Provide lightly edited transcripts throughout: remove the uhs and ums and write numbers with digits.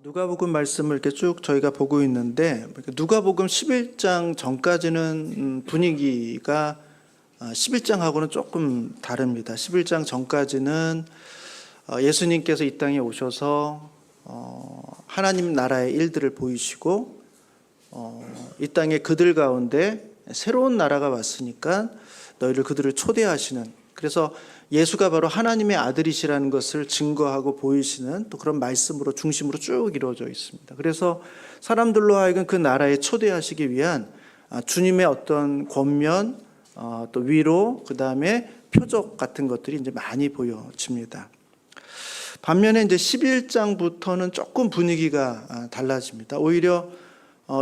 누가복음 말씀을 이렇게 쭉 저희가 보고 있는데 누가복음 11장 전까지는 분위기가 11장하고는 조금 다릅니다. 11장 전까지는 예수님께서 이 땅에 오셔서 하나님 나라의 일들을 보이시고 이 땅에 그들 가운데 새로운 나라가 왔으니까 너희를 그들을 초대하시는, 그래서 예수가 바로 하나님의 아들이시라는 것을 증거하고 보이시는 또 그런 말씀으로 중심으로 쭉 이루어져 있습니다. 그래서 사람들로 하여금 그 나라에 초대하시기 위한 주님의 어떤 권면, 또 위로, 그 다음에 표적 같은 것들이 이제 많이 보여집니다. 반면에 이제 11장부터는 조금 분위기가 달라집니다. 오히려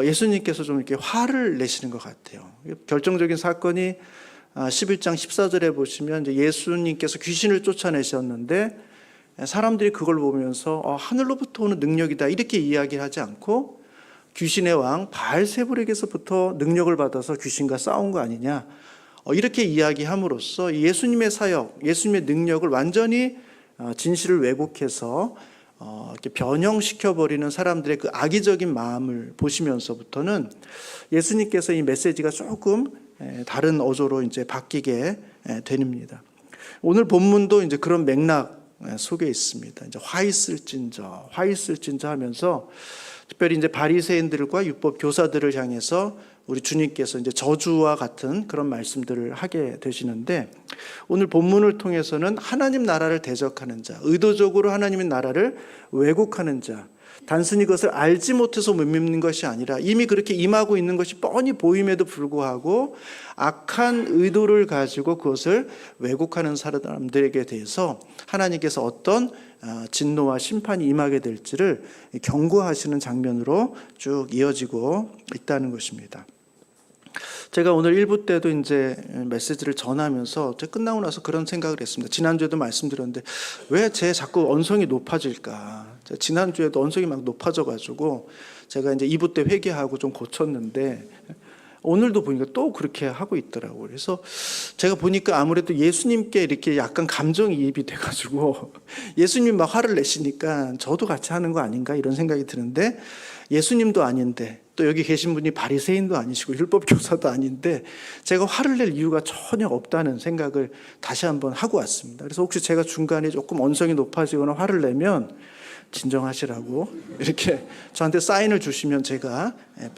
예수님께서 좀 이렇게 화를 내시는 것 같아요. 결정적인 사건이 11장 14절에 보시면 이제 예수님께서 귀신을 쫓아내셨는데 사람들이 그걸 보면서 하늘로부터 오는 능력이다 이렇게 이야기를 하지 않고 귀신의 왕 바알세불에게서부터 능력을 받아서 귀신과 싸운 거 아니냐 이렇게 이야기함으로써 예수님의 사역, 예수님의 능력을 완전히 진실을 왜곡해서 이렇게 변형시켜버리는 사람들의 그 악의적인 마음을 보시면서부터는 예수님께서 이 메시지가 조금 다른 어조로 이제 바뀌게 됩니다. 오늘 본문도 이제 그런 맥락 속에 있습니다. 이제 화 있을진저 하면서 특별히 이제 바리새인들과 율법 교사들을 향해서 우리 주님께서 이제 저주와 같은 그런 말씀들을 하게 되시는데, 오늘 본문을 통해서는 하나님 나라를 대적하는 자, 의도적으로 하나님의 나라를 왜곡하는 자, 단순히 그것을 알지 못해서 못 믿는 것이 아니라 이미 그렇게 임하고 있는 것이 뻔히 보임에도 불구하고 악한 의도를 가지고 그것을 왜곡하는 사람들에게 대해서 하나님께서 어떤 진노와 심판이 임하게 될지를 경고하시는 장면으로 쭉 이어지고 있다는 것입니다. 제가 오늘 1부 때도 이제 메시지를 전하면서 끝나고 나서 그런 생각을 했습니다. 지난주에도 말씀드렸는데 왜 제 자꾸 언성이 높아질까? 지난주에도 언성이 막 높아져가지고 제가 이제 2부 때 회개하고 좀 고쳤는데 오늘도 보니까 또 그렇게 하고 있더라고요. 그래서 제가 보니까 아무래도 예수님께 이렇게 약간 감정이입이 돼가지고 예수님 막 화를 내시니까 저도 같이 하는 거 아닌가 이런 생각이 드는데, 예수님도 아닌데 또 여기 계신 분이 바리새인도 아니시고 율법 교사도 아닌데 제가 화를 낼 이유가 전혀 없다는 생각을 다시 한번 하고 왔습니다. 그래서 혹시 제가 중간에 조금 언성이 높아지거나 화를 내면 진정하시라고 이렇게 저한테 사인을 주시면 제가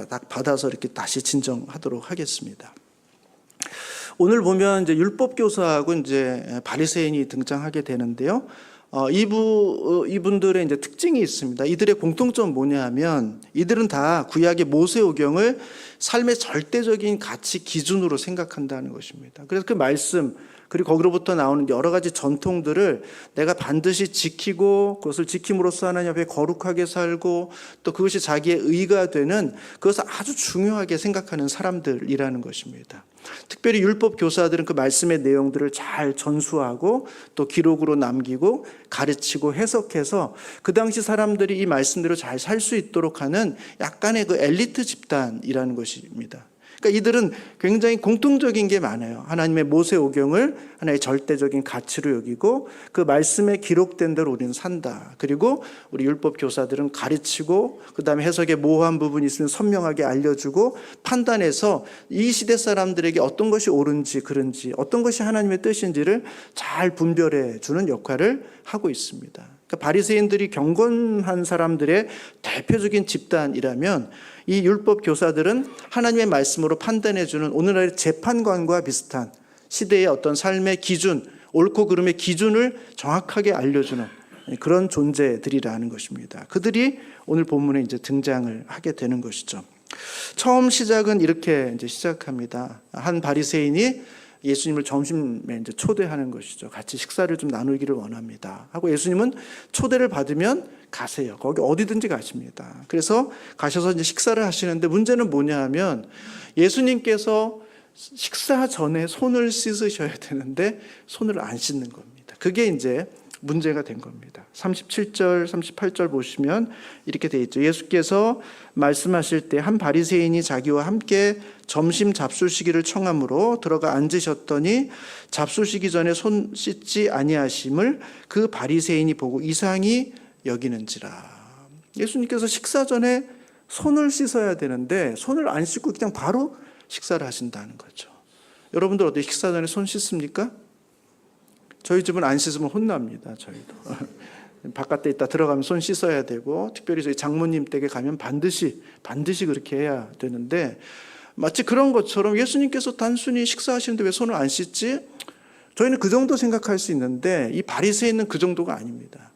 딱 받아서 이렇게 다시 진정하도록 하겠습니다. 오늘 보면 이제 율법 교사하고 이제 바리새인이 등장하게 되는데요. 이분들의 이제 특징이 있습니다. 이들의 공통점 뭐냐 하면 이들은 다 구약의 모세오경을 삶의 절대적인 가치 기준으로 생각한다는 것입니다. 그래서 그 말씀 그리고 거기로부터 나오는 여러 가지 전통들을 내가 반드시 지키고 그것을 지킴으로써 하나님 앞에 거룩하게 살고 또 그것이 자기의 의가 되는, 그것을 아주 중요하게 생각하는 사람들이라는 것입니다. 특별히 율법 교사들은 그 말씀의 내용들을 잘 전수하고 또 기록으로 남기고 가르치고 해석해서 그 당시 사람들이 이 말씀대로 잘 살 수 있도록 하는 약간의 그 엘리트 집단이라는 것입니다. 그러니까 이들은 굉장히 공통적인 게 많아요. 하나님의 모세오경을 하나의 절대적인 가치로 여기고 그 말씀에 기록된 대로 우리는 산다. 그리고 우리 율법 교사들은 가르치고 그 다음에 해석에 모호한 부분이 있으면 선명하게 알려주고 판단해서 이 시대 사람들에게 어떤 것이 옳은지 그른지 어떤 것이 하나님의 뜻인지를 잘 분별해 주는 역할을 하고 있습니다. 그러니까 바리새인들이 경건한 사람들의 대표적인 집단이라면 이 율법 교사들은 하나님의 말씀으로 판단해 주는 오늘날의 재판관과 비슷한 시대의 어떤 삶의 기준, 옳고 그름의 기준을 정확하게 알려주는 그런 존재들이라는 것입니다. 그들이 오늘 본문에 이제 등장을 하게 되는 것이죠. 처음 시작은 이렇게 이제 시작합니다. 한 바리새인이 예수님을 점심에 이제 초대하는 것이죠. 같이 식사를 좀 나누기를 원합니다 하고 예수님은 초대를 받으면 가세요. 거기 어디든지 가십니다. 그래서 가셔서 이제 식사를 하시는데 문제는 뭐냐 하면 예수님께서 식사 전에 손을 씻으셔야 되는데 손을 안 씻는 겁니다. 그게 이제 문제가 된 겁니다. 37절, 38절 보시면 이렇게 돼 있죠. 예수께서 말씀하실 때 한 바리새인이 자기와 함께 점심 잡수시기를 청함으로 들어가 앉으셨더니 잡수시기 전에 손 씻지 아니하심을 그 바리새인이 보고 이상히 여기는지라. 예수님께서 식사 전에 손을 씻어야 되는데 손을 안 씻고 그냥 바로 식사를 하신다는 거죠. 여러분들 어떻게 식사 전에 손 씻습니까? 저희 집은 안 씻으면 혼납니다. 저희도. 바깥에 있다 들어가면 손 씻어야 되고, 특별히 저희 장모님 댁에 가면 반드시 그렇게 해야 되는데, 마치 그런 것처럼 예수님께서 단순히 식사하시는데 왜 손을 안 씻지? 저희는 그 정도 생각할 수 있는데 이 바리새인은 그 정도가 아닙니다.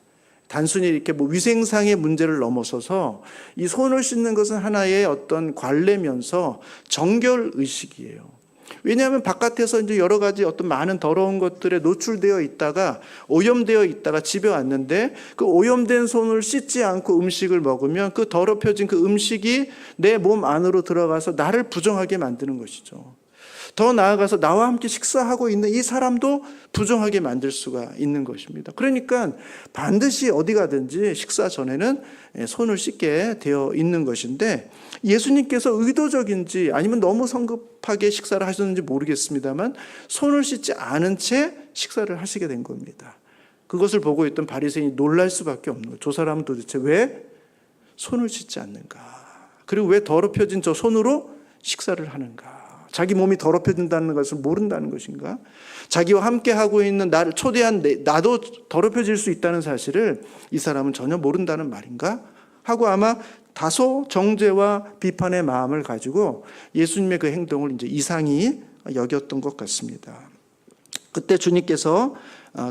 단순히 이렇게 위생상의 문제를 넘어서서 이 손을 씻는 것은 하나의 어떤 관례면서 정결 의식이에요. 왜냐하면 바깥에서 이제 여러 가지 어떤 많은 더러운 것들에 노출되어 있다가 오염되어 있다가 집에 왔는데 그 오염된 손을 씻지 않고 음식을 먹으면 그 더럽혀진 그 음식이 내 몸 안으로 들어가서 나를 부정하게 만드는 것이죠. 더 나아가서 나와 함께 식사하고 있는 이 사람도 부정하게 만들 수가 있는 것입니다. 그러니까 반드시 어디 가든지 식사 전에는 손을 씻게 되어 있는 것인데, 예수님께서 의도적인지 아니면 너무 성급하게 식사를 하셨는지 모르겠습니다만 손을 씻지 않은 채 식사를 하시게 된 겁니다. 그것을 보고 있던 바리새인이 놀랄 수밖에 없는 거예요. 저 사람은 도대체 왜 손을 씻지 않는가? 그리고 왜 더럽혀진 저 손으로 식사를 하는가? 자기 몸이 더럽혀진다는 것을 모른다는 것인가? 자기와 함께 하고 있는 나를 초대한 나도 더럽혀질 수 있다는 사실을 이 사람은 전혀 모른다는 말인가? 하고 아마 다소 정죄와 비판의 마음을 가지고 예수님의 그 행동을 이제 이상히 여겼던 것 같습니다. 그때 주님께서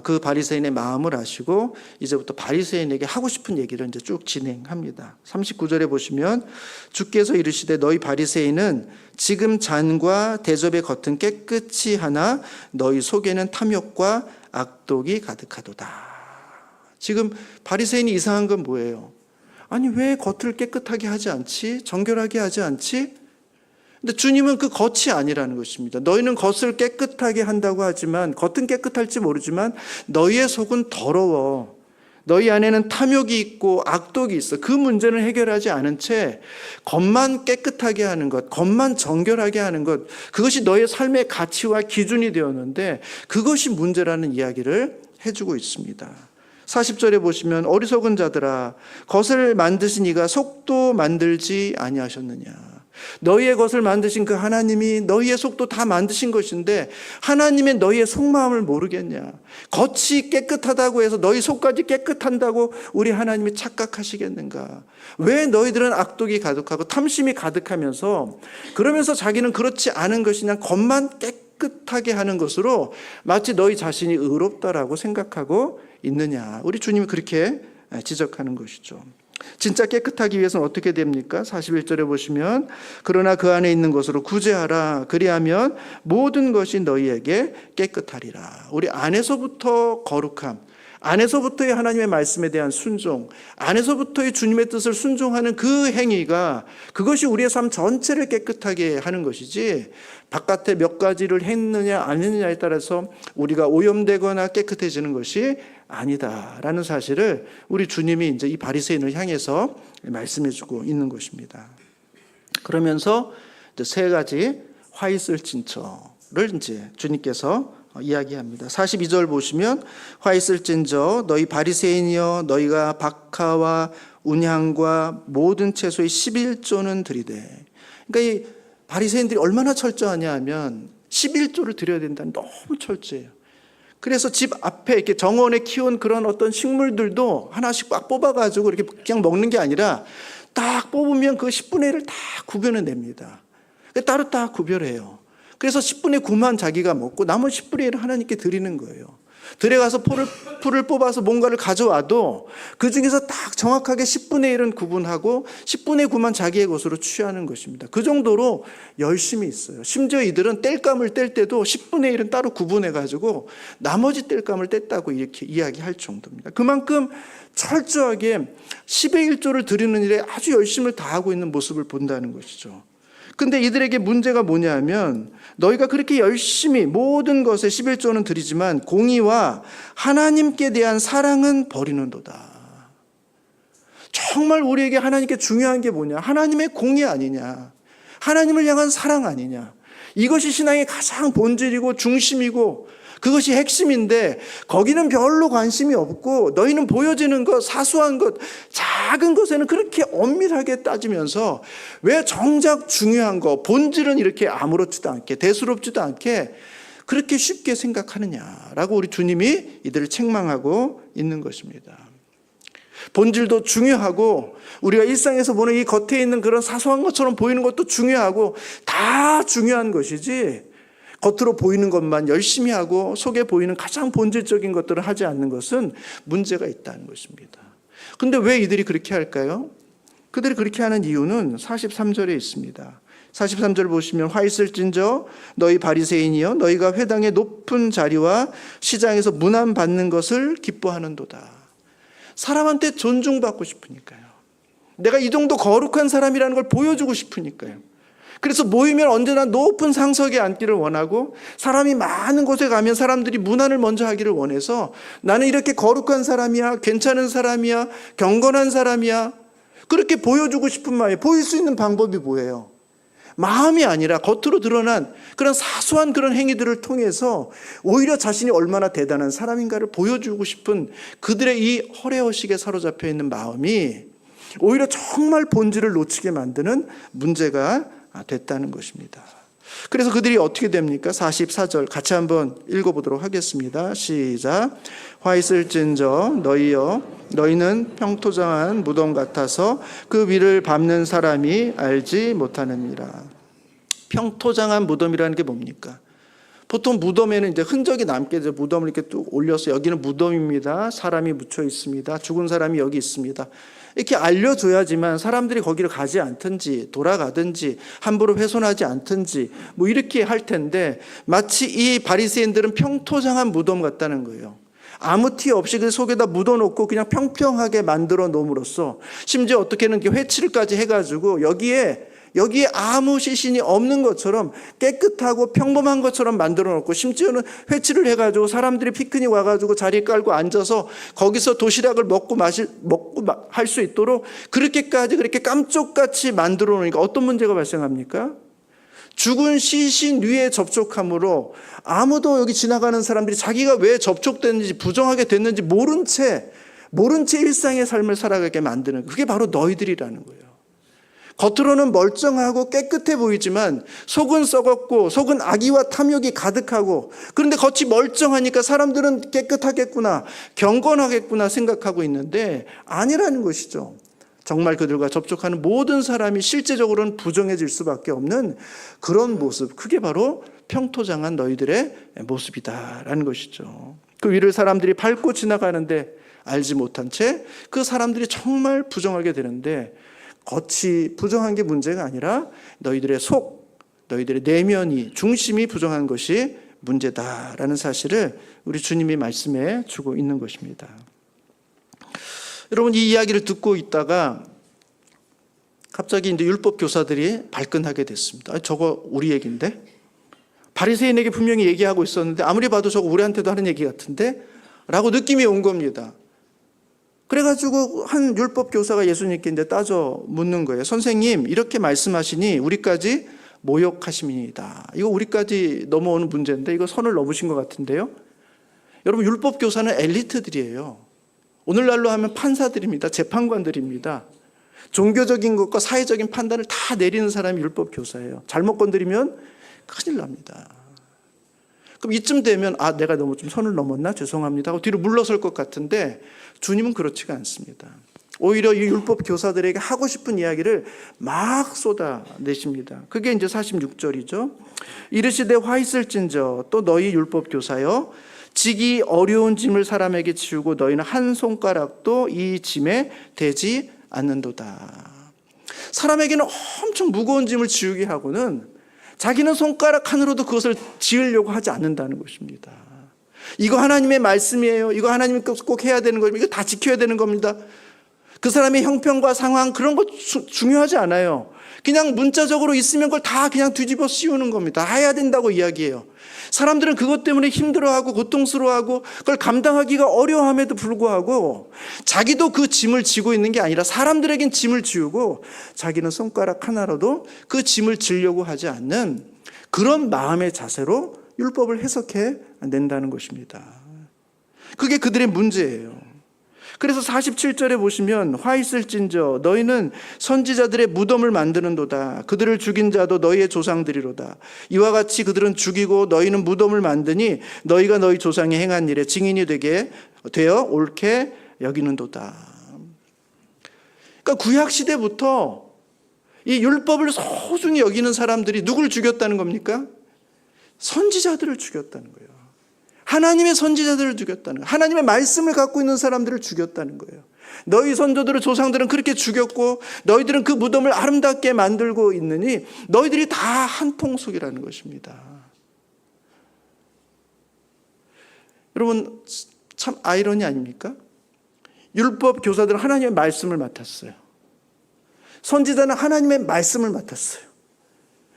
그 바리새인의 마음을 아시고 이제부터 바리새인에게 하고 싶은 얘기를 이제 쭉 진행합니다. 39절에 보시면 주께서 이르시되 너희 바리새인은 지금 잔과 대접의 겉은 깨끗이 하나 너희 속에는 탐욕과 악독이 가득하도다. 지금 바리새인이 이상한 건 뭐예요? 아니 왜 겉을 깨끗하게 하지 않지? 정결하게 하지 않지? 근데 주님은 그 겉이 아니라는 것입니다. 너희는 겉을 깨끗하게 한다고 하지만, 겉은 깨끗할지 모르지만 너희의 속은 더러워. 너희 안에는 탐욕이 있고 악독이 있어. 그 문제는 해결하지 않은 채 겉만 깨끗하게 하는 것, 겉만 정결하게 하는 것, 그것이 너의 삶의 가치와 기준이 되었는데 그것이 문제라는 이야기를 해주고 있습니다. 40절에 보시면 어리석은 자들아 겉을 만드신 이가 속도 만들지 아니하셨느냐. 너희의 것을 만드신 그 하나님이 너희의 속도 다 만드신 것인데 하나님의 너희의 속마음을 모르겠냐. 겉이 깨끗하다고 해서 너희 속까지 깨끗한다고 우리 하나님이 착각하시겠는가. 왜 너희들은 악독이 가득하고 탐심이 가득하면서 그러면서 자기는 그렇지 않은 것이냐, 겉만 깨끗하게 하는 것으로 마치 너희 자신이 의롭다라고 생각하고 있느냐. 우리 주님이 그렇게 지적하는 것이죠. 진짜 깨끗하기 위해서는 어떻게 됩니까? 41절에 보시면 그러나 그 안에 있는 것으로 구제하라. 그리하면 모든 것이 너희에게 깨끗하리라. 우리 안에서부터 거룩함, 안에서부터의 하나님의 말씀에 대한 순종, 안에서부터의 주님의 뜻을 순종하는 그 행위가, 그것이 우리의 삶 전체를 깨끗하게 하는 것이지 바깥에 몇 가지를 했느냐 안 했느냐에 따라서 우리가 오염되거나 깨끗해지는 것이 아니다라는 사실을 우리 주님이 이제 이 바리새인을 향해서 말씀해주고 있는 것입니다. 그러면서 이제 세 가지 화 있을 징조를 이제 주님께서 이야기합니다. 42절 보시면 화 있을진저 너희 바리새인이여 너희가 박하와 운향과 모든 채소의 11조는 드리되. 그러니까 이 바리새인들이 얼마나 철저하냐 하면 11조를 드려야 된다는 너무 철저해요. 그래서 집 앞에 이렇게 정원에 키운 그런 어떤 식물들도 하나씩 막 뽑아가지고 이렇게 그냥 먹는 게 아니라 딱 뽑으면 그 10분의 1을 다 구별해냅니다. 따로 딱 구별해요. 그래서 10분의 9만 자기가 먹고 나머지 10분의 1을 하나님께 드리는 거예요. 들에 가서 풀을 뽑아서 뭔가를 가져와도 그 중에서 딱 정확하게 10분의 1은 구분하고 10분의 9만 자기의 것으로 취하는 것입니다. 그 정도로 열심히 있어요. 심지어 이들은 땔감을 뗄 때도 10분의 1은 따로 구분해가지고 나머지 땔감을 뗐다고 이렇게 이야기할 정도입니다. 그만큼 철저하게 10의 1조를 드리는 일에 아주 열심을 다하고 있는 모습을 본다는 것이죠. 근데 이들에게 문제가 뭐냐 하면 너희가 그렇게 열심히 모든 것에 11조는 드리지만 공의와 하나님께 대한 사랑은 버리는도다. 정말 우리에게 하나님께 중요한 게 뭐냐? 하나님의 공의 아니냐? 하나님을 향한 사랑 아니냐? 이것이 신앙의 가장 본질이고 중심이고 그것이 핵심인데 거기는 별로 관심이 없고 너희는 보여지는 것, 사소한 것, 작은 것에는 그렇게 엄밀하게 따지면서 왜 정작 중요한 거, 본질은 이렇게 아무렇지도 않게, 대수롭지도 않게 그렇게 쉽게 생각하느냐라고 우리 주님이 이들을 책망하고 있는 것입니다. 본질도 중요하고 우리가 일상에서 보는 이 겉에 있는 그런 사소한 것처럼 보이는 것도 중요하고 다 중요한 것이지 겉으로 보이는 것만 열심히 하고 속에 보이는 가장 본질적인 것들을 하지 않는 것은 문제가 있다는 것입니다. 그런데 왜 이들이 그렇게 할까요? 그들이 그렇게 하는 이유는 43절에 있습니다. 43절 보시면 화 있을진저 너희 바리새인이여 너희가 회당의 높은 자리와 시장에서 문안 받는 것을 기뻐하는도다. 사람한테 존중받고 싶으니까요. 내가 이 정도 거룩한 사람이라는 걸 보여주고 싶으니까요. 그래서 모이면 언제나 높은 상석에 앉기를 원하고 사람이 많은 곳에 가면 사람들이 문안을 먼저 하기를 원해서 나는 이렇게 거룩한 사람이야, 괜찮은 사람이야, 경건한 사람이야 그렇게 보여주고 싶은 마음이 보일 수 있는 방법이 뭐예요? 마음이 아니라 겉으로 드러난 그런 사소한 그런 행위들을 통해서 오히려 자신이 얼마나 대단한 사람인가를 보여주고 싶은 그들의 이 허례허식에 사로잡혀 있는 마음이 오히려 정말 본질을 놓치게 만드는 문제가 됐다는 것입니다. 그래서 그들이 어떻게 됩니까? 44절 같이 한번 읽어보도록 하겠습니다. 시작. 화 있을진저 너희여 너희는 평토장한 무덤 같아서 그 위를 밟는 사람이 알지 못하느니라. 평토장한 무덤이라는 게 뭡니까? 보통 무덤에는 이제 흔적이 남게 되죠. 무덤을 이렇게 뚝 올려서 여기는 무덤입니다. 사람이 묻혀 있습니다. 죽은 사람이 여기 있습니다. 이렇게 알려줘야지만 사람들이 거기를 가지 않든지 돌아가든지 함부로 훼손하지 않든지 뭐 이렇게 할 텐데 마치 이 바리새인들은 평토장한 무덤 같다는 거예요. 아무 티 없이 그 속에다 묻어놓고 그냥 평평하게 만들어 놓음으로써 심지어 어떻게는 회칠까지 해가지고 여기에 아무 시신이 없는 것처럼 깨끗하고 평범한 것처럼 만들어 놓고 심지어는 회칠을 해가지고 사람들이 피크닉 와가지고 자리에 깔고 앉아서 거기서 도시락을 먹고 할 수 있도록 그렇게까지 그렇게 깜쪽같이 만들어 놓으니까 어떤 문제가 발생합니까? 죽은 시신 위에 접촉함으로 아무도 여기 지나가는 사람들이 자기가 왜 접촉됐는지 부정하게 됐는지 모른 채 일상의 삶을 살아가게 만드는 그게 바로 너희들이라는 거예요. 겉으로는 멀쩡하고 깨끗해 보이지만 속은 썩었고 속은 악의와 탐욕이 가득하고 그런데 겉이 멀쩡하니까 사람들은 깨끗하겠구나 경건하겠구나 생각하고 있는데 아니라는 것이죠. 정말 그들과 접촉하는 모든 사람이 실제적으로는 부정해질 수밖에 없는 그런 모습, 그게 바로 평토장한 너희들의 모습이다라는 것이죠. 그 위를 사람들이 밟고 지나가는데 알지 못한 채 그 사람들이 정말 부정하게 되는데 겉이 부정한 게 문제가 아니라 너희들의 속, 너희들의 내면이 중심이 부정한 것이 문제다라는 사실을 우리 주님이 말씀해 주고 있는 것입니다. 여러분 이 이야기를 듣고 있다가 갑자기 이제 율법 교사들이 발끈하게 됐습니다. 저거 우리 얘기인데 바리새인에게 분명히 얘기하고 있었는데 아무리 봐도 저거 우리한테도 하는 얘기 같은데 라고 느낌이 온 겁니다. 그래가지고 한 율법 교사가 예수님께 이제 따져 묻는 거예요. 선생님 이렇게 말씀하시니 우리까지 모욕하심이다. 이거 우리까지 넘어오는 문제인데 이거 선을 넘으신 것 같은데요. 여러분 율법 교사는 엘리트들이에요. 오늘날로 하면 판사들입니다. 재판관들입니다. 종교적인 것과 사회적인 판단을 다 내리는 사람이 율법 교사예요. 잘못 건드리면 큰일 납니다. 그럼 이쯤 되면 내가 너무 좀 선을 넘었나 죄송합니다 하고 뒤로 물러설 것 같은데 주님은 그렇지가 않습니다. 오히려 이 율법 교사들에게 하고 싶은 이야기를 막 쏟아내십니다. 그게 이제 46절이죠. 이르시되 화 있을진저 또 너희 율법 교사여 지기 어려운 짐을 사람에게 지우고 너희는 한 손가락도 이 짐에 대지 않는도다. 사람에게는 엄청 무거운 짐을 지우게 하고는 자기는 손가락 하나로도 그것을 지으려고 하지 않는다는 것입니다. 이거 하나님의 말씀이에요. 이거 하나님이 꼭 해야 되는 겁니다. 이거 다 지켜야 되는 겁니다. 그 사람의 형편과 상황 그런 거 중요하지 않아요. 그냥 문자적으로 있으면 그걸 다 그냥 뒤집어 씌우는 겁니다. 다 해야 된다고 이야기해요. 사람들은 그것 때문에 힘들어하고 고통스러워하고 그걸 감당하기가 어려움에도 불구하고 자기도 그 짐을 지고 있는 게 아니라 사람들에겐 짐을 지우고 자기는 손가락 하나로도 그 짐을 지려고 하지 않는 그런 마음의 자세로 율법을 해석해 낸다는 것입니다. 그게 그들의 문제예요. 그래서 47절에 보시면 화 있을진저 너희는 선지자들의 무덤을 만드는도다. 그들을 죽인 자도 너희의 조상들이로다. 이와 같이 그들은 죽이고 너희는 무덤을 만드니 너희가 너희 조상이 행한 일에 증인이 되어 옳게 여기는도다. 그러니까 구약 시대부터 이 율법을 소중히 여기는 사람들이 누굴 죽였다는 겁니까? 선지자들을 죽였다는 거예요. 하나님의 선지자들을 죽였다는 거예요. 하나님의 말씀을 갖고 있는 사람들을 죽였다는 거예요. 너희 선조들의 조상들은 그렇게 죽였고 너희들은 그 무덤을 아름답게 만들고 있느니 너희들이 다 한 통속이라는 것입니다. 여러분 참 아이러니 아닙니까? 율법 교사들은 하나님의 말씀을 맡았어요. 선지자는 하나님의 말씀을 맡았어요.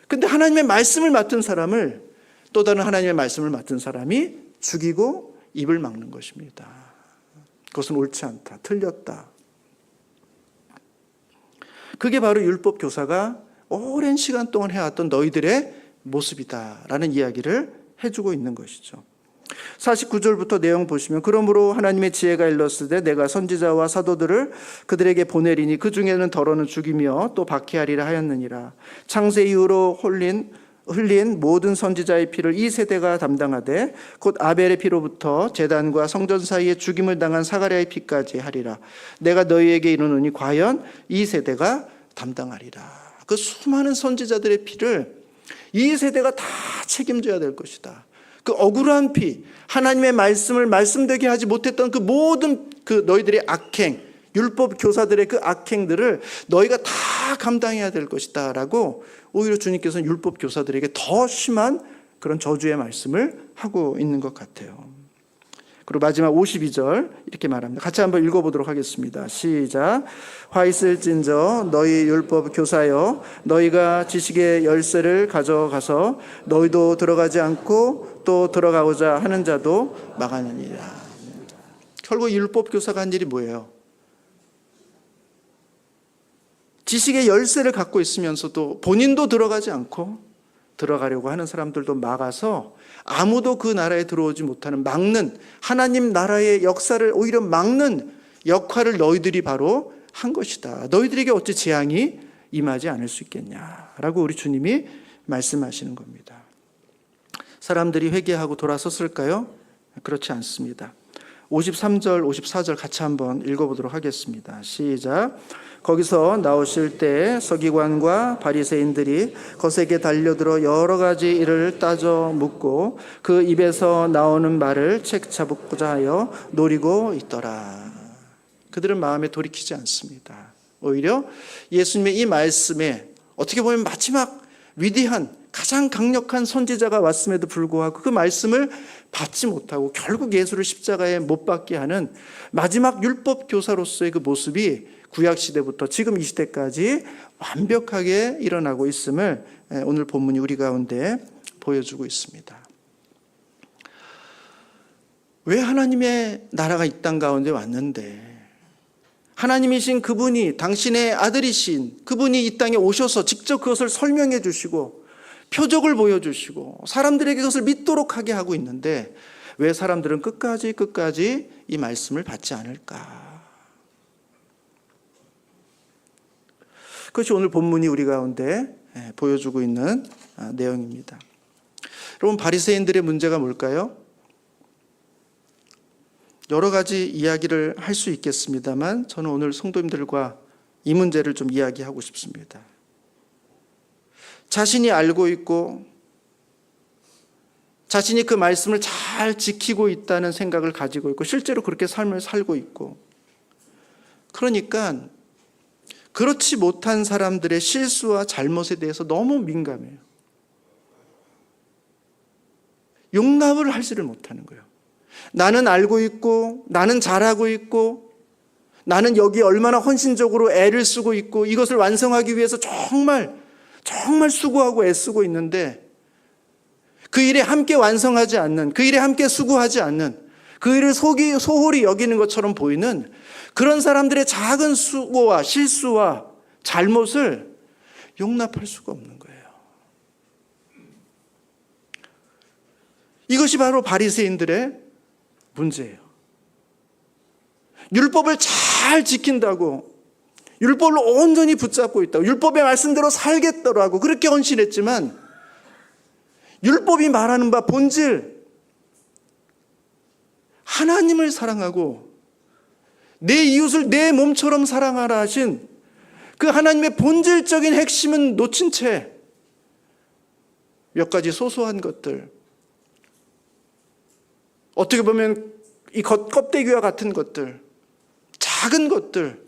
근데 하나님의 말씀을 맡은 사람을 또 다른 하나님의 말씀을 맡은 사람이 죽이고 입을 막는 것입니다. 그것은 옳지 않다. 틀렸다. 그게 바로 율법 교사가 오랜 시간 동안 해왔던 너희들의 모습이다라는 이야기를 해주고 있는 것이죠. 49절부터 내용 보시면 그러므로 하나님의 지혜가 일렀으되 내가 선지자와 사도들을 그들에게 보내리니 그 중에는 더러는 죽이며 또 박해하리라 하였느니라. 창세 이후로 흘린 모든 선지자의 피를 이 세대가 담당하되 곧 아벨의 피로부터 제단과 성전 사이에 죽임을 당한 사가랴의 피까지 하리라. 내가 너희에게 이르노니 과연 이 세대가 담당하리라. 그 수많은 선지자들의 피를 이 세대가 다 책임져야 될 것이다. 그 억울한 피, 하나님의 말씀을 말씀되게 하지 못했던 그 모든 그 너희들의 악행, 율법 교사들의 그 악행들을 너희가 다 감당해야 될 것이다 라고 오히려 주님께서는 율법 교사들에게 더 심한 그런 저주의 말씀을 하고 있는 것 같아요. 그리고 마지막 52절 이렇게 말합니다. 같이 한번 읽어보도록 하겠습니다. 시작. 화 있을진저 너희 율법 교사여 너희가 지식의 열쇠를 가져가서 너희도 들어가지 않고 또 들어가고자 하는 자도 막하느니라. 결국 율법 교사가 한 일이 뭐예요? 지식의 열쇠를 갖고 있으면서도 본인도 들어가지 않고 들어가려고 하는 사람들도 막아서 아무도 그 나라에 들어오지 못하는 막는, 하나님 나라의 역사를 오히려 막는 역할을 너희들이 바로 한 것이다. 너희들에게 어찌 재앙이 임하지 않을 수 있겠냐라고 우리 주님이 말씀하시는 겁니다. 사람들이 회개하고 돌아섰을까요? 그렇지 않습니다. 53절, 54절 같이 한번 읽어보도록 하겠습니다. 시작. 거기서 나오실 때 서기관과 바리새인들이 거세게 달려들어 여러 가지 일을 따져 묻고 그 입에서 나오는 말을 책 잡고자 하여 노리고 있더라. 그들은 마음에 돌이키지 않습니다. 오히려 예수님의 이 말씀에 어떻게 보면 마지막 위대한 가장 강력한 선지자가 왔음에도 불구하고 그 말씀을 받지 못하고 결국 예수를 십자가에 못 박게 하는 마지막 율법 교사로서의 그 모습이 구약시대부터 지금 이 시대까지 완벽하게 일어나고 있음을 오늘 본문이 우리 가운데 보여주고 있습니다. 왜 하나님의 나라가 이 땅 가운데 왔는데 하나님이신 그분이 당신의 아들이신 그분이 이 땅에 오셔서 직접 그것을 설명해 주시고 표적을 보여주시고 사람들에게 그것을 믿도록 하게 하고 있는데 왜 사람들은 끝까지 이 말씀을 받지 않을까? 그것이 오늘 본문이 우리 가운데 보여주고 있는 내용입니다. 여러분, 바리새인들의 문제가 뭘까요? 여러 가지 이야기를 할 수 있겠습니다만 저는 오늘 성도님들과 이 문제를 좀 이야기하고 싶습니다. 자신이 알고 있고 자신이 그 말씀을 잘 지키고 있다는 생각을 가지고 있고 실제로 그렇게 삶을 살고 있고 그러니까 그렇지 못한 사람들의 실수와 잘못에 대해서 너무 민감해요. 용납을 하지를 못하는 거예요. 나는 알고 있고 나는 잘하고 있고 나는 여기에 얼마나 헌신적으로 애를 쓰고 있고 이것을 완성하기 위해서 정말 수고하고 애쓰고 있는데 그 일에 함께 완성하지 않는, 그 일에 함께 수고하지 않는, 그 일을 소홀히 여기는 것처럼 보이는 그런 사람들의 작은 수고와 실수와 잘못을 용납할 수가 없는 거예요. 이것이 바로 바리새인들의 문제예요. 율법을 잘 지킨다고, 율법을 온전히 붙잡고 있다고, 율법의 말씀대로 살겠더라고 그렇게 헌신했지만 율법이 말하는 바 본질, 하나님을 사랑하고 내 이웃을 내 몸처럼 사랑하라 하신 그 하나님의 본질적인 핵심은 놓친 채 몇 가지 소소한 것들, 어떻게 보면 이 껍데기와 같은 것들, 작은 것들,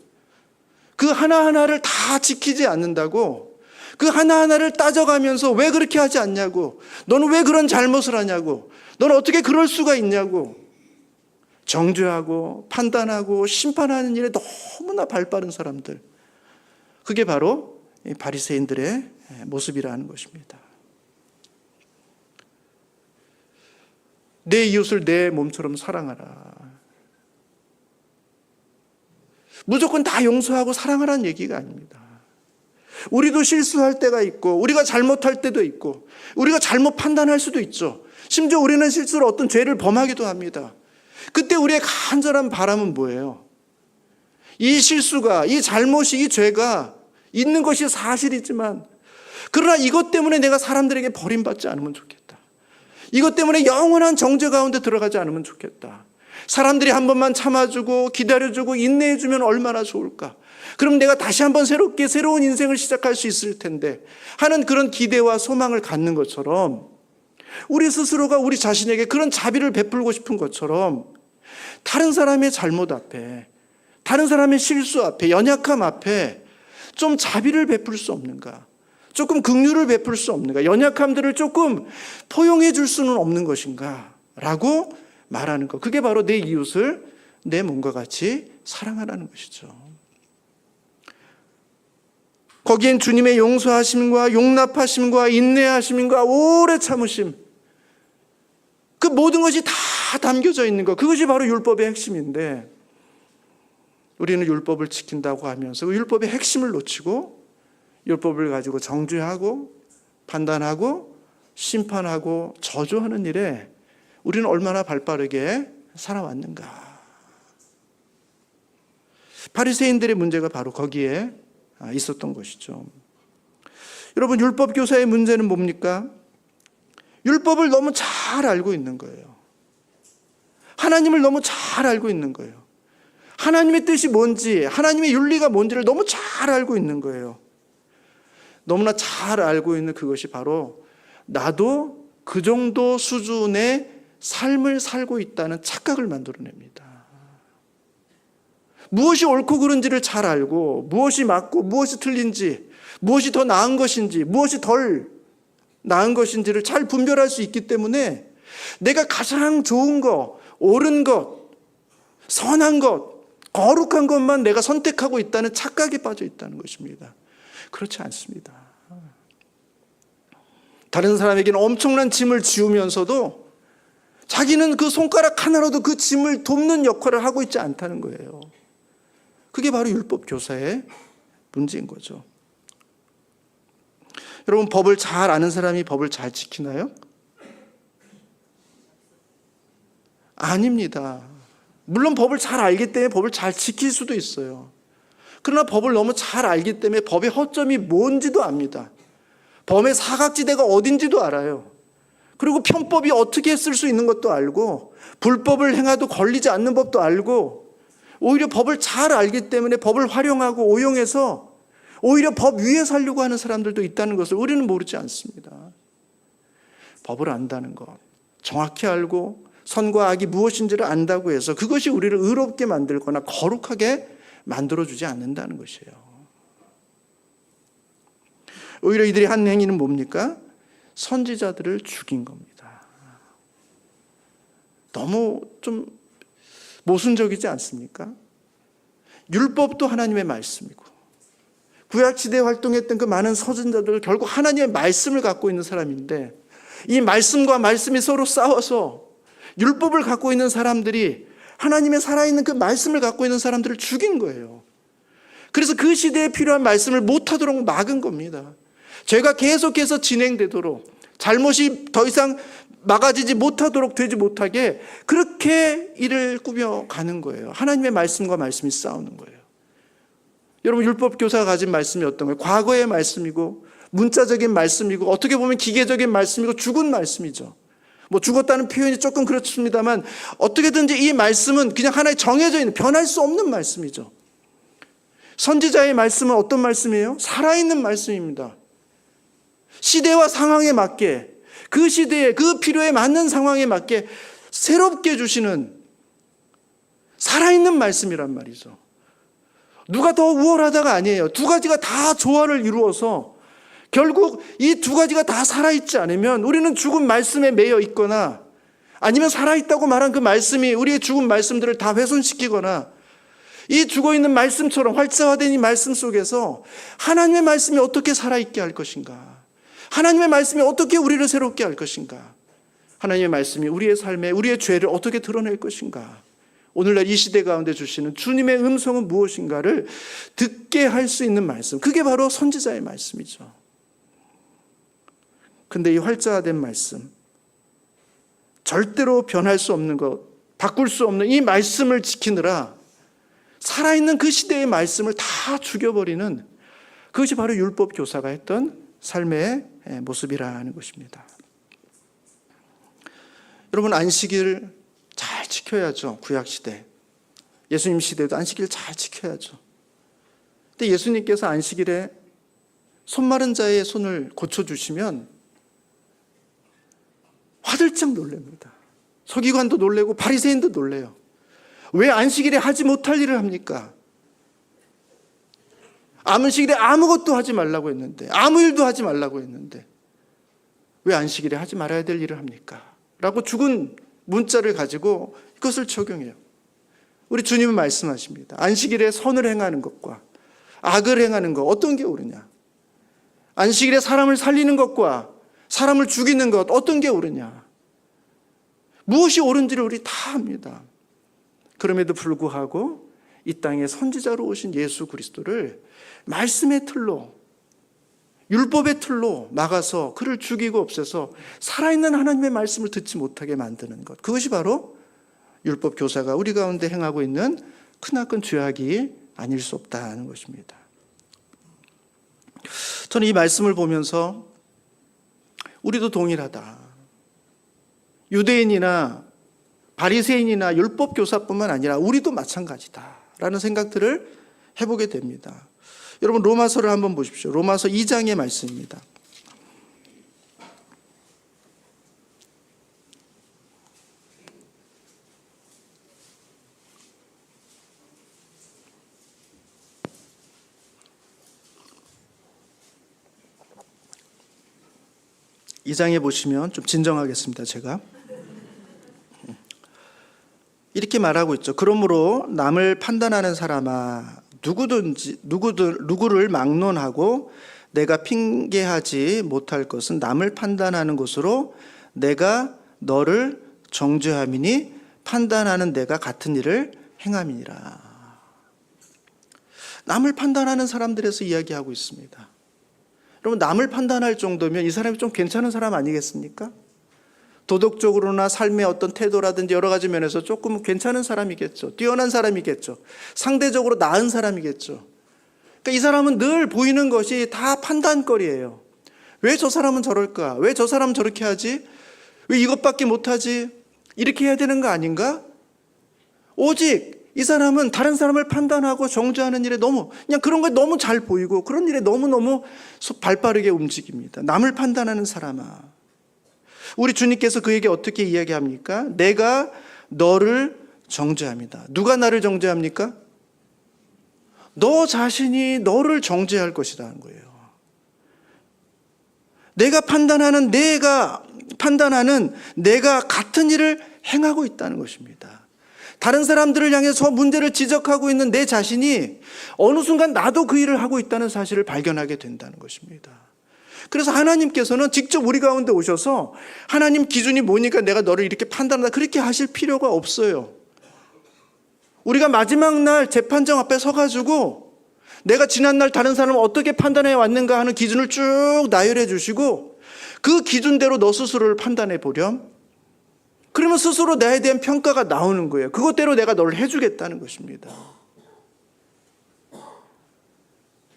그 하나하나를 다 지키지 않는다고, 그 하나하나를 따져가면서 왜 그렇게 하지 않냐고, 너는 왜 그런 잘못을 하냐고, 너는 어떻게 그럴 수가 있냐고 정죄하고 판단하고 심판하는 일에 너무나 발빠른 사람들, 그게 바로 바리새인들의 모습이라는 것입니다. 내 이웃을 내 몸처럼 사랑하라. 무조건 다 용서하고 사랑하라는 얘기가 아닙니다. 우리도 실수할 때가 있고, 우리가 잘못할 때도 있고, 우리가 잘못 판단할 수도 있죠. 심지어 우리는 실수로 어떤 죄를 범하기도 합니다. 그때 우리의 간절한 바람은 뭐예요? 이 실수가, 이 잘못이, 이 죄가 있는 것이 사실이지만, 그러나 이것 때문에 내가 사람들에게 버림받지 않으면 좋겠다. 이것 때문에 영원한 정죄 가운데 들어가지 않으면 좋겠다. 사람들이 한 번만 참아주고 기다려주고 인내해주면 얼마나 좋을까. 그럼 내가 다시 한번 새로운 인생을 시작할 수 있을 텐데 하는 그런 기대와 소망을 갖는 것처럼, 우리 스스로가 우리 자신에게 그런 자비를 베풀고 싶은 것처럼 다른 사람의 잘못 앞에, 다른 사람의 실수 앞에, 연약함 앞에 좀 자비를 베풀 수 없는가? 조금 긍휼을 베풀 수 없는가? 연약함들을 조금 포용해 줄 수는 없는 것인가? 라고 말하는 것. 그게 바로 내 이웃을 내 몸과 같이 사랑하라는 것이죠. 거기엔 주님의 용서하심과 용납하심과 인내하심과 오래 참으심, 그 모든 것이 다 담겨져 있는 것, 그것이 바로 율법의 핵심인데, 우리는 율법을 지킨다고 하면서 그 율법의 핵심을 놓치고 율법을 가지고 정죄하고 판단하고 심판하고 저주하는 일에 우리는 얼마나 발빠르게 살아왔는가. 바리새인들의 문제가 바로 거기에 있었던 것이죠. 여러분, 율법 교사의 문제는 뭡니까? 율법을 너무 잘 알고 있는 거예요. 하나님을 너무 잘 알고 있는 거예요. 하나님의 뜻이 뭔지, 하나님의 윤리가 뭔지를 너무 잘 알고 있는 거예요. 너무나 잘 알고 있는 그것이 바로 나도 그 정도 수준의 삶을 살고 있다는 착각을 만들어냅니다. 무엇이 옳고 그른지를 잘 알고, 무엇이 맞고 무엇이 틀린지, 무엇이 더 나은 것인지 무엇이 덜 나은 것인지를 잘 분별할 수 있기 때문에 내가 가장 좋은 것, 옳은 것, 선한 것, 거룩한 것만 내가 선택하고 있다는 착각에 빠져 있다는 것입니다. 그렇지 않습니다. 다른 사람에게는 엄청난 짐을 지우면서도 자기는 그 손가락 하나로도 그 짐을 돕는 역할을 하고 있지 않다는 거예요. 그게 바로 율법 교사의 문제인 거죠. 여러분, 법을 잘 아는 사람이 법을 잘 지키나요? 아닙니다. 물론 법을 잘 알기 때문에 법을 잘 지킬 수도 있어요. 그러나 법을 너무 잘 알기 때문에 법의 허점이 뭔지도 압니다. 법의 사각지대가 어딘지도 알아요. 그리고 편법이 어떻게 쓸 수 있는 것도 알고, 불법을 행해도 걸리지 않는 법도 알고, 오히려 법을 잘 알기 때문에 법을 활용하고 오용해서 오히려 법 위에 살려고 하는 사람들도 있다는 것을 우리는 모르지 않습니다. 법을 안다는 것, 정확히 알고 선과 악이 무엇인지를 안다고 해서 그것이 우리를 의롭게 만들거나 거룩하게 만들어주지 않는다는 것이에요. 오히려 이들이 한 행위는 뭡니까? 선지자들을 죽인 겁니다. 너무 좀 모순적이지 않습니까? 율법도 하나님의 말씀이고, 구약시대에 활동했던 그 많은 서전자들은 결국 하나님의 말씀을 갖고 있는 사람인데, 이 말씀과 말씀이 서로 싸워서 율법을 갖고 있는 사람들이 하나님의 살아있는 그 말씀을 갖고 있는 사람들을 죽인 거예요. 그래서 그 시대에 필요한 말씀을 못하도록 막은 겁니다. 죄가 계속해서 진행되도록, 잘못이 더 이상 막아지지 못하도록 되지 못하게 그렇게 일을 꾸며가는 거예요. 하나님의 말씀과 말씀이 싸우는 거예요. 여러분, 율법 교사가 가진 말씀이 어떤 거예요? 과거의 말씀이고 문자적인 말씀이고 어떻게 보면 기계적인 말씀이고 죽은 말씀이죠. 뭐 죽었다는 표현이 조금 그렇습니다만 어떻게든지 이 말씀은 그냥 하나의 정해져 있는, 변할 수 없는 말씀이죠. 선지자의 말씀은 어떤 말씀이에요? 살아있는 말씀입니다. 시대와 상황에 맞게, 그 시대에 그 필요에 맞는 상황에 맞게 새롭게 주시는 살아있는 말씀이란 말이죠. 누가 더 우월하다가 아니에요. 두 가지가 다 조화를 이루어서 결국 이 두 가지가 다 살아있지 않으면 우리는 죽은 말씀에 매여 있거나 아니면 살아있다고 말한 그 말씀이 우리의 죽은 말씀들을 다 훼손시키거나 이 죽어있는 말씀처럼 활자화된 이 말씀 속에서 하나님의 말씀이 어떻게 살아있게 할 것인가? 하나님의 말씀이 어떻게 우리를 새롭게 할 것인가? 하나님의 말씀이 우리의 삶에 우리의 죄를 어떻게 드러낼 것인가? 오늘날 이 시대 가운데 주시는 주님의 음성은 무엇인가를 듣게 할 수 있는 말씀, 그게 바로 선지자의 말씀이죠. 근데 이 활자화된 말씀, 절대로 변할 수 없는 것, 바꿀 수 없는 이 말씀을 지키느라 살아있는 그 시대의 말씀을 다 죽여버리는, 그것이 바로 율법 교사가 했던 삶의 모습이라는 것입니다. 여러분, 안식일을 잘 지켜야죠. 구약시대, 예수님 시대도 안식일 잘 지켜야죠. 근데 예수님께서 안식일에 손 마른 자의 손을 고쳐주시면 화들짝 놀랍니다. 서기관도 놀래고 바리새인도 놀래요. 왜 안식일에 하지 못할 일을 합니까? 안식일에 아무것도 하지 말라고 했는데, 아무 일도 하지 말라고 했는데 왜 안식일에 하지 말아야 될 일을 합니까? 라고 죽은 문자를 가지고 이것을 적용해요. 우리 주님은 말씀하십니다. 안식일에 선을 행하는 것과 악을 행하는 것, 어떤 게 옳으냐? 안식일에 사람을 살리는 것과 사람을 죽이는 것, 어떤 게 옳으냐? 무엇이 옳은지를 우리 다 압니다. 그럼에도 불구하고 이 땅에 선지자로 오신 예수 그리스도를 말씀의 틀로, 율법의 틀로 막아서 그를 죽이고 없애서 살아있는 하나님의 말씀을 듣지 못하게 만드는 것, 그것이 바로 율법 교사가 우리 가운데 행하고 있는 크나큰 죄악이 아닐 수 없다는 것입니다. 저는 이 말씀을 보면서 우리도 동일하다. 유대인이나 바리새인이나 율법 교사뿐만 아니라 우리도 마찬가지다라는 생각들을 해보게 됩니다. 여러분, 로마서를 한번 보십시오. 로마서 2장의 말씀입니다. 이 장에 보시면 좀 진정하겠습니다. 제가 이렇게 말하고 있죠. 그러므로 남을 판단하는 사람아, 누구를 막론하고 내가 핑계하지 못할 것은 남을 판단하는 것으로 내가 너를 정죄함이니 판단하는 내가 같은 일을 행함이니라. 남을 판단하는 사람들에서 이야기하고 있습니다. 여러분, 남을 판단할 정도면 이 사람이 좀 괜찮은 사람 아니겠습니까? 도덕적으로나 삶의 어떤 태도라든지 여러 가지 면에서 조금 괜찮은 사람이겠죠. 뛰어난 사람이겠죠. 상대적으로 나은 사람이겠죠. 그러니까 이 사람은 늘 보이는 것이 다 판단거리예요. 왜 저 사람은 저럴까? 왜 저 사람은 저렇게 하지? 왜 이것밖에 못하지? 이렇게 해야 되는 거 아닌가? 오직 이 사람은 다른 사람을 판단하고 정죄하는 일에 너무, 그냥 그런 거 너무 잘 보이고 그런 일에 너무너무 발빠르게 움직입니다. 남을 판단하는 사람아. 우리 주님께서 그에게 어떻게 이야기합니까? 내가 너를 정죄합니다. 누가 나를 정죄합니까? 너 자신이 너를 정죄할 것이라는 거예요. 내가 판단하는 내가 같은 일을 행하고 있다는 것입니다. 다른 사람들을 향해서 문제를 지적하고 있는 내 자신이 어느 순간 나도 그 일을 하고 있다는 사실을 발견하게 된다는 것입니다. 그래서 하나님께서는 직접 우리 가운데 오셔서 하나님 기준이 뭐니까 내가 너를 이렇게 판단한다, 그렇게 하실 필요가 없어요. 우리가 마지막 날 재판정 앞에 서가지고 내가 지난날 다른 사람을 어떻게 판단해 왔는가 하는 기준을 쭉 나열해 주시고 그 기준대로 너 스스로를 판단해 보렴. 그러면 스스로 나에 대한 평가가 나오는 거예요. 그것대로 내가 너를 해주겠다는 것입니다.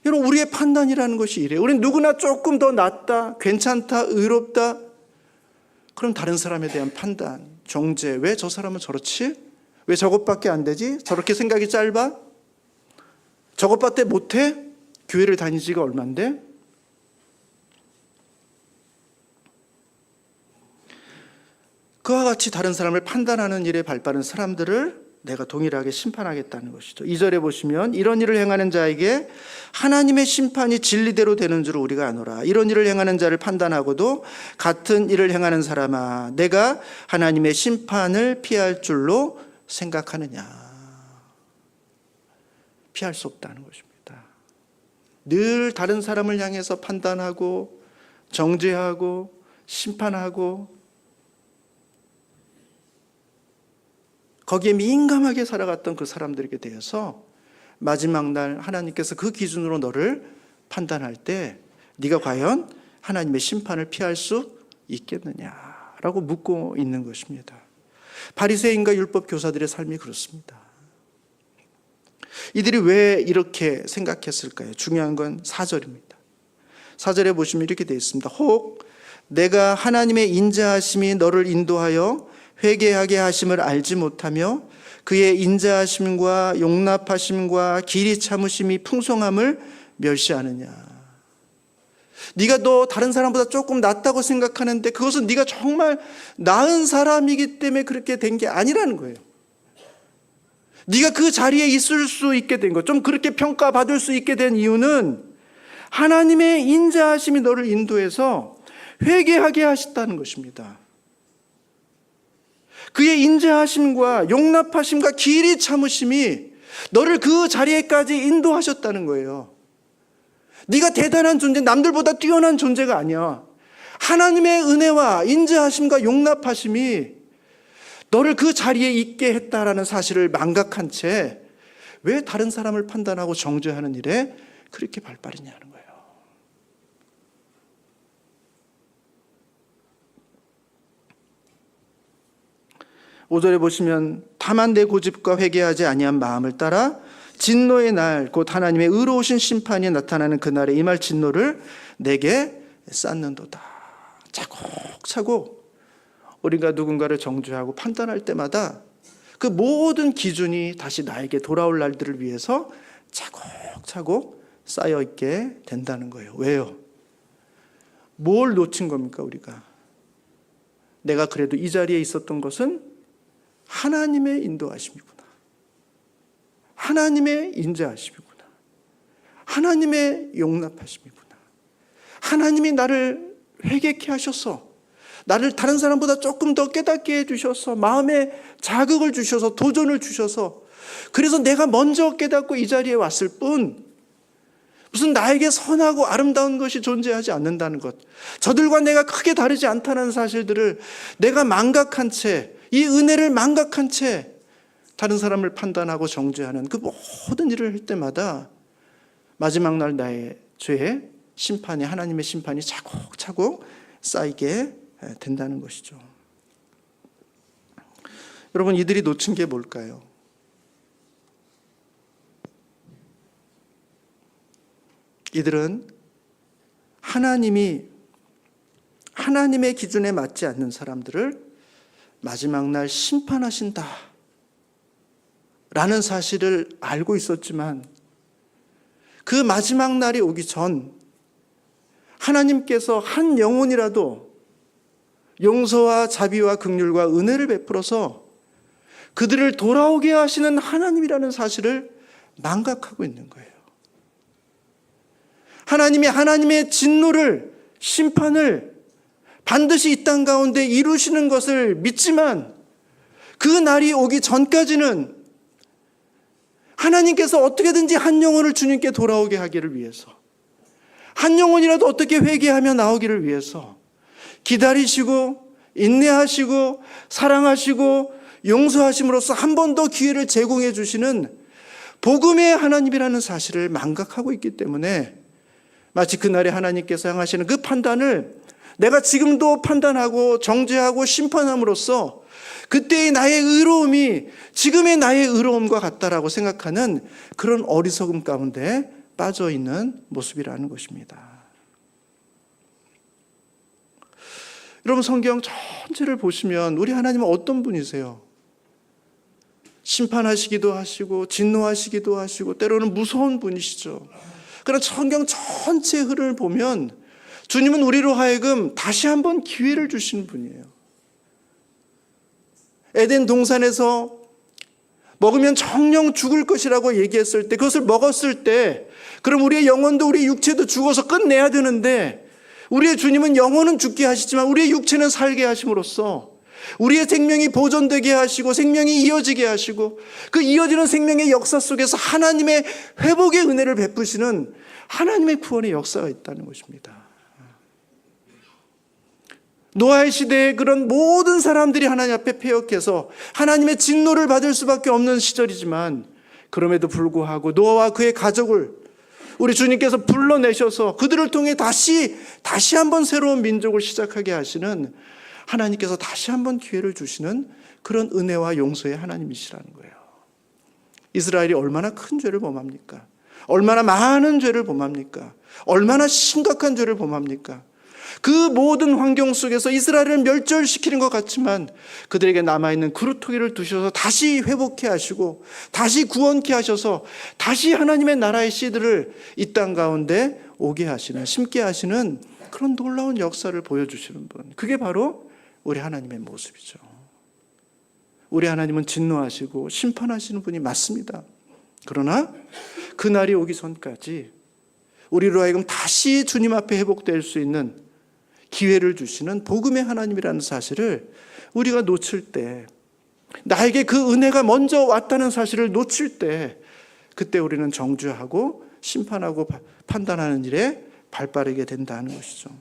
여러분, 우리의 판단이라는 것이 이래요. 우리는 누구나 조금 더 낫다, 괜찮다, 의롭다. 그럼 다른 사람에 대한 판단, 정죄. 왜 저 사람은 저렇지? 왜 저것밖에 안 되지? 저렇게 생각이 짧아? 저것밖에 못해? 교회를 다니지가 얼만데? 그와 같이 다른 사람을 판단하는 일에 발빠른 사람들을 내가 동일하게 심판하겠다는 것이죠. 2절에 보시면 이런 일을 행하는 자에게 하나님의 심판이 진리대로 되는 줄 우리가 아노라. 이런 일을 행하는 자를 판단하고도 같은 일을 행하는 사람아, 내가 하나님의 심판을 피할 줄로 생각하느냐. 피할 수 없다는 것입니다. 늘 다른 사람을 향해서 판단하고 정죄하고 심판하고 거기에 민감하게 살아갔던 그 사람들에게 대해서 마지막 날 하나님께서 그 기준으로 너를 판단할 때 네가 과연 하나님의 심판을 피할 수 있겠느냐라고 묻고 있는 것입니다. 바리새인과 율법 교사들의 삶이 그렇습니다. 이들이 왜 이렇게 생각했을까요? 중요한 건 4절입니다. 4절에 보시면 이렇게 되어 있습니다. 혹 내가 하나님의 인자하심이 너를 인도하여 회개하게 하심을 알지 못하며 그의 인자하심과 용납하심과 길이 참으심이 풍성함을 멸시하느냐. 네가 너 다른 사람보다 조금 낫다고 생각하는데 그것은 네가 정말 나은 사람이기 때문에 그렇게 된 게 아니라는 거예요. 네가 그 자리에 있을 수 있게 된 것, 좀 그렇게 평가받을 수 있게 된 이유는 하나님의 인자하심이 너를 인도해서 회개하게 하셨다는 것입니다. 그의 인자하심과 용납하심과 길이 참으심이 너를 그 자리에까지 인도하셨다는 거예요. 네가 대단한 존재, 남들보다 뛰어난 존재가 아니야. 하나님의 은혜와 인자하심과 용납하심이 너를 그 자리에 있게 했다라는 사실을 망각한 채 왜 다른 사람을 판단하고 정죄하는 일에 그렇게 발빠르냐는 거예요. 5절에 보시면 다만 내 고집과 회개하지 아니한 마음을 따라 진노의 날 곧 하나님의 의로우신 심판이 나타나는 그날에 임할 진노를 내게 쌓는도다. 차곡차곡 우리가 누군가를 정죄하고 판단할 때마다 그 모든 기준이 다시 나에게 돌아올 날들을 위해서 차곡차곡 쌓여있게 된다는 거예요. 왜요? 뭘 놓친 겁니까 우리가? 내가 그래도 이 자리에 있었던 것은 하나님의 인도하심이구나. 하나님의 인자하심이구나. 하나님의 용납하심이구나. 하나님이 나를 회개케 하셔서 나를 다른 사람보다 조금 더 깨닫게 해주셔서 마음에 자극을 주셔서 도전을 주셔서 그래서 내가 먼저 깨닫고 이 자리에 왔을 뿐 무슨 나에게 선하고 아름다운 것이 존재하지 않는다는 것, 저들과 내가 크게 다르지 않다는 사실들을 내가 망각한 채, 이 은혜를 망각한 채 다른 사람을 판단하고 정죄하는 그 모든 일을 할 때마다 마지막 날 나의 죄의 심판이, 하나님의 심판이 차곡차곡 쌓이게 된다는 것이죠. 여러분, 이들이 놓친 게 뭘까요? 이들은 하나님이 하나님의 기준에 맞지 않는 사람들을 마지막 날 심판하신다 라는 사실을 알고 있었지만 그 마지막 날이 오기 전 하나님께서 한 영혼이라도 용서와 자비와 긍휼과 은혜를 베풀어서 그들을 돌아오게 하시는 하나님이라는 사실을 망각하고 있는 거예요. 하나님이 하나님의 진노를, 심판을 반드시 이 땅 가운데 이루시는 것을 믿지만 그 날이 오기 전까지는 하나님께서 어떻게든지 한 영혼을 주님께 돌아오게 하기를 위해서, 한 영혼이라도 어떻게 회개하며 나오기를 위해서 기다리시고 인내하시고 사랑하시고 용서하심으로써 한 번 더 기회를 제공해 주시는 복음의 하나님이라는 사실을 망각하고 있기 때문에 마치 그날에 하나님께서 향하시는 그 판단을 내가 지금도 판단하고 정죄하고 심판함으로써 그때의 나의 의로움이 지금의 나의 의로움과 같다라고 생각하는 그런 어리석음 가운데 빠져 있는 모습이라는 것입니다. 여러분, 성경 전체를 보시면 우리 하나님은 어떤 분이세요? 심판하시기도 하시고 진노하시기도 하시고 때로는 무서운 분이시죠. 그러나 성경 전체의 흐름을 보면 주님은 우리로 하여금 다시 한번 기회를 주시는 분이에요. 에덴 동산에서 먹으면 정령 죽을 것이라고 얘기했을 때, 그것을 먹었을 때 그럼 우리의 영혼도 우리의 육체도 죽어서 끝내야 되는데, 우리의 주님은 영혼은 죽게 하시지만 우리의 육체는 살게 하심으로써 우리의 생명이 보존되게 하시고 생명이 이어지게 하시고 그 이어지는 생명의 역사 속에서 하나님의 회복의 은혜를 베푸시는 하나님의 구원의 역사가 있다는 것입니다. 노아의 시대에 그런 모든 사람들이 하나님 앞에 패역해서 하나님의 진노를 받을 수밖에 없는 시절이지만, 그럼에도 불구하고 노아와 그의 가족을 우리 주님께서 불러내셔서 그들을 통해 다시 한번 새로운 민족을 시작하게 하시는, 하나님께서 다시 한번 기회를 주시는 그런 은혜와 용서의 하나님이시라는 거예요. 이스라엘이 얼마나 큰 죄를 범합니까? 얼마나 많은 죄를 범합니까? 얼마나 심각한 죄를 범합니까? 그 모든 환경 속에서 이스라엘을 멸절시키는 것 같지만 그들에게 남아있는 그루터기를 두셔서 다시 회복케 하시고 다시 구원케 하셔서 다시 하나님의 나라의 씨들을 이 땅 가운데 오게 하시는, 심게 하시는 그런 놀라운 역사를 보여주시는 분, 그게 바로 우리 하나님의 모습이죠. 우리 하나님은 진노하시고 심판하시는 분이 맞습니다. 그러나 그날이 오기 전까지 우리로 하여금 다시 주님 앞에 회복될 수 있는 기회를 주시는 복음의 하나님이라는 사실을 우리가 놓칠 때, 나에게 그 은혜가 먼저 왔다는 사실을 놓칠 때, 그때 우리는 정죄하고 심판하고 판단하는 일에 발빠르게 된다는 것이죠.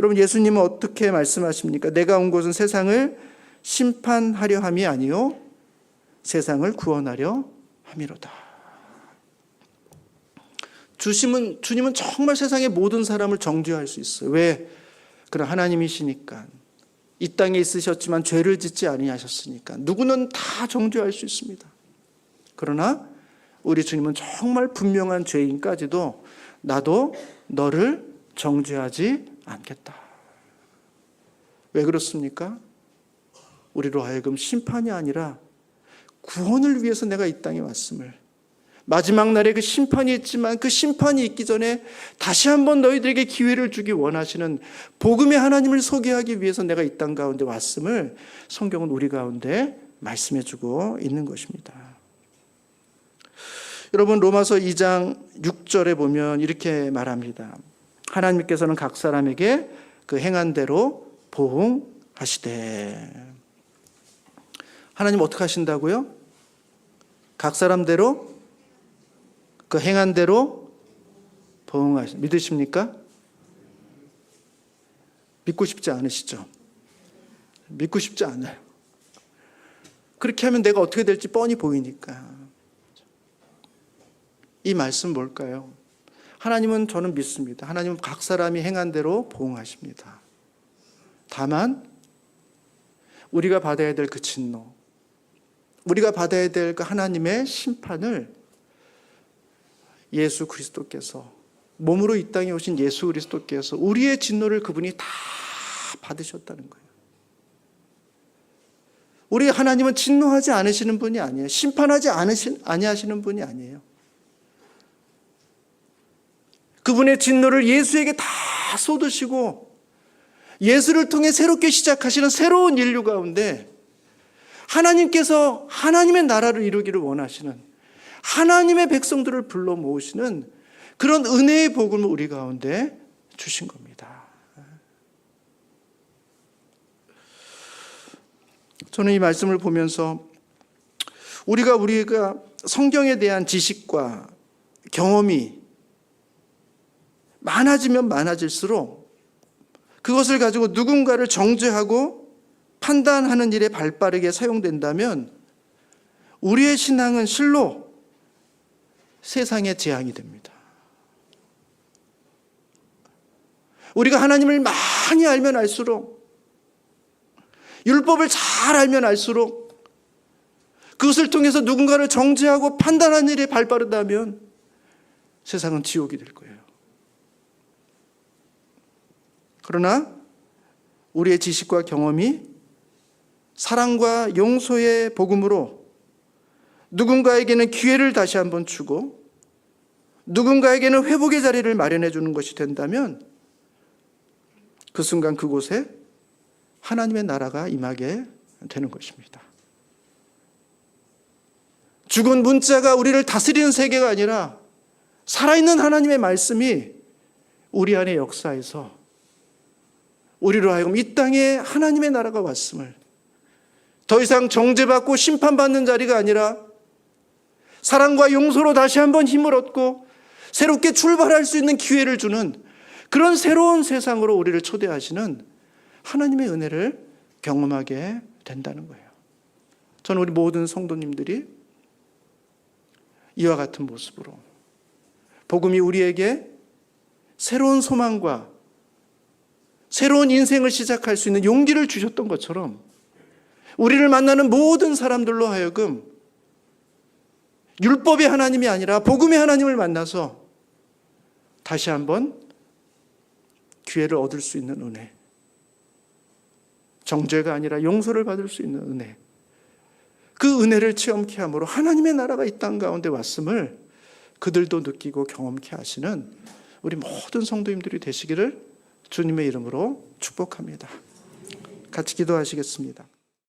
여러분, 예수님은 어떻게 말씀하십니까? 내가 온 것은 세상을 심판하려 함이 아니요 세상을 구원하려 함이로다. 주님은 정말 세상의 모든 사람을 정죄할 수 있어요. 왜? 그런 하나님이시니까. 이 땅에 있으셨지만 죄를 짓지 아니하셨으니까 누구는 다 정죄할 수 있습니다. 그러나 우리 주님은 정말 분명한 죄인까지도 나도 너를 정죄하지 않겠다. 왜 그렇습니까? 우리로 하여금 심판이 아니라 구원을 위해서 내가 이 땅에 왔음을, 마지막 날에 그 심판이 있지만 그 심판이 있기 전에 다시 한번 너희들에게 기회를 주기 원하시는 복음의 하나님을 소개하기 위해서 내가 이 땅 가운데 왔음을 성경은 우리 가운데 말씀해 주고 있는 것입니다. 여러분, 로마서 2장 6절에 보면 이렇게 말합니다. 하나님께서는 각 사람에게 그 행한 대로 보응하시되. 하나님 어떻게 하신다고요? 각 사람대로 그 행한 대로 보응하시. 믿으십니까? 믿고 싶지 않으시죠? 믿고 싶지 않아요. 그렇게 하면 내가 어떻게 될지 뻔히 보이니까. 이 말씀 뭘까요? 하나님은, 저는 믿습니다, 하나님은 각 사람이 행한 대로 보응하십니다. 다만 우리가 받아야 될 그 진노, 우리가 받아야 될 그 하나님의 심판을 예수 그리스도께서, 몸으로 이 땅에 오신 예수 그리스도께서 우리의 진노를 그분이 다 받으셨다는 거예요. 우리 하나님은 진노하지 않으시는 분이 아니에요. 심판하지 아니하시는 분이 아니에요. 그분의 진노를 예수에게 다 쏟으시고 예수를 통해 새롭게 시작하시는 새로운 인류 가운데 하나님께서 하나님의 나라를 이루기를 원하시는, 하나님의 백성들을 불러 모으시는 그런 은혜의 복음을 우리 가운데 주신 겁니다. 저는 이 말씀을 보면서 우리가 성경에 대한 지식과 경험이 많아지면 많아질수록 그것을 가지고 누군가를 정죄하고 판단하는 일에 발빠르게 사용된다면 우리의 신앙은 실로 세상의 재앙이 됩니다. 우리가 하나님을 많이 알면 알수록, 율법을 잘 알면 알수록 그것을 통해서 누군가를 정죄하고 판단하는 일에 발빠르다면 세상은 지옥이 될 거예요. 그러나 우리의 지식과 경험이 사랑과 용서의 복음으로 누군가에게는 기회를 다시 한번 주고 누군가에게는 회복의 자리를 마련해 주는 것이 된다면 그 순간 그곳에 하나님의 나라가 임하게 되는 것입니다. 죽은 문자가 우리를 다스리는 세계가 아니라 살아있는 하나님의 말씀이 우리 안에 역사해서 우리로 하여금 이 땅에 하나님의 나라가 왔음을, 더 이상 정죄받고 심판받는 자리가 아니라 사랑과 용서로 다시 한번 힘을 얻고 새롭게 출발할 수 있는 기회를 주는 그런 새로운 세상으로 우리를 초대하시는 하나님의 은혜를 경험하게 된다는 거예요. 저는 우리 모든 성도님들이 이와 같은 모습으로 복음이 우리에게 새로운 소망과 새로운 인생을 시작할 수 있는 용기를 주셨던 것처럼 우리를 만나는 모든 사람들로 하여금 율법의 하나님이 아니라 복음의 하나님을 만나서 다시 한번 기회를 얻을 수 있는 은혜, 정죄가 아니라 용서를 받을 수 있는 은혜, 그 은혜를 체험케 함으로 하나님의 나라가 이 땅 가운데 왔음을 그들도 느끼고 경험케 하시는 우리 모든 성도님들이 되시기를 주님의 이름으로 축복합니다. 같이 기도하시겠습니다.